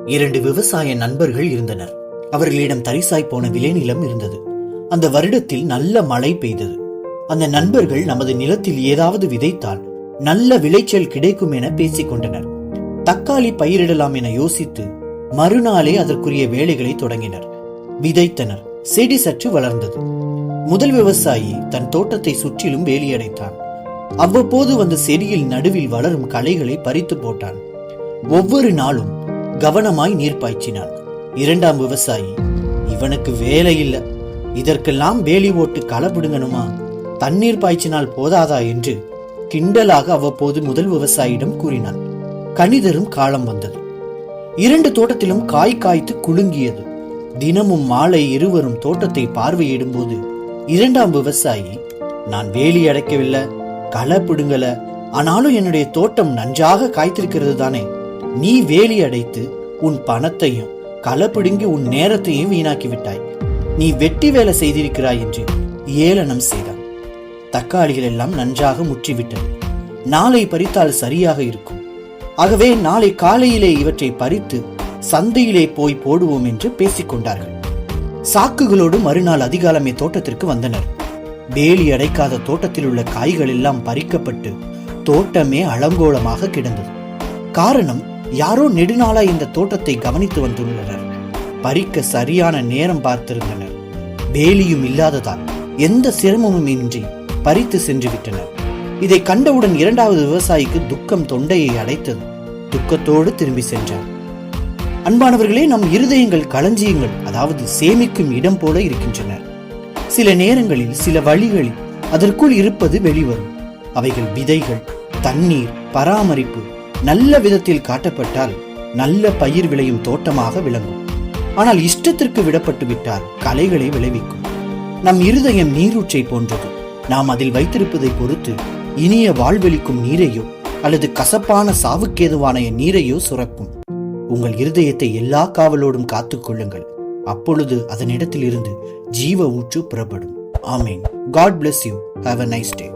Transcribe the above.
2 விவசாய நண்பர்கள் இருந்தனர். அவர்களிடம் தரிசாய் போன விளைநிலம் இருந்தது. அந்த வருடத்தில் நல்ல மழை பெய்தது. அந்த நண்பர்கள் நமது நிலத்தில் ஏதாவது விதைத்தால் நல்ல விளைச்சல் கிடைக்கும் என பேசிக் கொண்டனர். தக்காளி பயிரிடலாம் என யோசித்து மறுநாளே அதற்குரிய வேலைகளை தொடங்கினர். விதைத்தனர். செடி சற்று வளர்ந்தது. முதல் விவசாயி தன் தோட்டத்தை சுற்றிலும் வேலியடைத்தான். அவ்வப்போது வந்து செடியில் நடுவில் வளரும் களைகளை பறித்து போட்டான். ஒவ்வொரு நாளும் கவனமாய் நீர் பாய்ச்சினான். 2ஆம் விவசாயி, இவனுக்கு வேலை இல்ல, இதற்கெல்லாம் வேலி ஓட்டு களை பிடுங்கணுமா, தண்ணீர் பாய்ச்சினால் போதாதா என்று கிண்டலாக அவ்வப்போது முதல் விவசாயியிடம் கூறினான். கணிதரும் காலம் வந்தது. 2 தோட்டத்திலும் காய் காய்த்து குலுங்கியது. தினமும் மாலை இருவரும் தோட்டத்தை பார்வையிடும் போது 2ஆம் விவசாயி, நான் வேலி அடைக்கவில்லை, களை பிடுங்கல, ஆனாலும் என்னுடைய தோட்டம் நன்றாக காய்த்திருக்கிறது தானே, நீ வேலி அடைத்து உன் பணத்தையும் களை பிடுங்கி உன் நேரத்தையும் வீணாக்கி விட்டாய், நீ வெட்டி வேலை செய்திருக்கிறாய் என்று ஏளனம் செய்தான். தக்காளிகள் எல்லாம் நன்றாக முற்றிவிட்டது. நாளை பறித்தால் சரியாக இருக்கும். ஆகவே நாளை காலையிலே இவற்றை பறித்து சந்தையிலே போய் போடுவோம் என்று பேசிக்கொண்டார்கள். சாக்குகளோடு மறுநாள் அதிகாலமே தோட்டத்திற்கு வந்தனர். வேலி அடைக்காத தோட்டத்தில் உள்ள காய்கள் எல்லாம் பறிக்கப்பட்டு தோட்டமே அலங்கோலமாக கிடந்தது. காரணம், யாரோ நெடுநாளா இந்த தோட்டத்தை கவனித்து வந்துள்ளனர். பறிக்க சரியான நேரம் பார்த்திருந்தனர். வேலியும் இல்லாததால் எந்த சிரமமும் இன்றி பறித்து சென்று விட்டனர். இதை கண்டவுடன் 2வது விவசாயிக்கு துக்கம் தொண்டையை அடைத்தது. துக்கத்தோடு திரும்பி சென்றார். அன்பானவர்களே, நம் இருதயங்கள் களஞ்சியங்கள், அதாவது சேமிக்கும் இடம் போல இருக்கின்றன. சில நேரங்களில் சில வழிகளில் அதற்குள் இருப்பது வெளிவரும். அவைகள் விதைகள், தண்ணீர், பராமரிப்பு நல்ல விதத்தில் காட்டப்பட்டால் நல்ல பயிர் விளையும் தோட்டமாக விளங்கும். ஆனால் இஷ்டத்திற்கு விடப்பட்டு விட்டால் களைகளை விளைவிக்கும். நம் இருதயம் நீரூற்றை போன்றது. நாம் அதில் வைத்திருப்பதை பொறுத்து இனிய வாழ்வெளிக்கும் நீரையோ அல்லது கசப்பான சாவுக்கேதுவான நீரையோ சுரக்கும். உங்கள் இருதயத்தை எல்லா காவலோடும் காத்துக் கொள்ளுங்கள். அப்பொழுது அதனிடத்தில் இருந்து ஜீவ ஊற்று புறப்படும். ஆமேன். God bless you. Have a nice day.